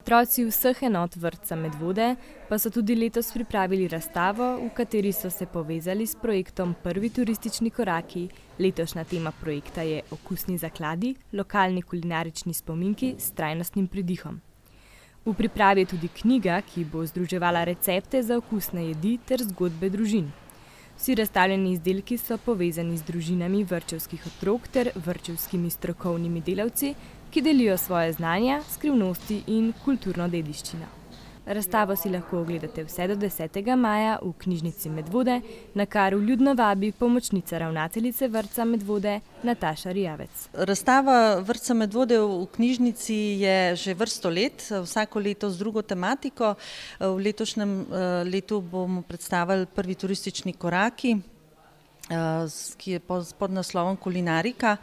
Otroci vseh enot vrtca Medvode pa so tudi letos pripravili razstavo, v kateri so se povezali s projektom Prvi turistični koraki. Letošnja tema projekta je Okusni zakladi, lokalni kulinarični spominki s trajnostnim pridihom. V pripravi je tudi knjiga, ki bo združevala recepte za okusne jedi ter zgodbe družin. Vsi razstavljeni izdelki so povezani z družinami vrtčevskih otrok ter vrtčevskimi strokovnimi delavci, ki delijo svoje znanja, skrivnosti in kulturno dediščino. Razstavo si lahko ogledate vse do 10. maja v knjižnici Medvode, na kar vljudno vabi pomočnica ravnateljice vrtca Medvode Nataša Rijavec. Razstava vrtca Medvode v knjižnici je že vrsto let, vsako leto z drugo tematiko. V letošnjem letu bomo predstavili Prvi turistični koraki, ki je pod naslovom Kulinarika.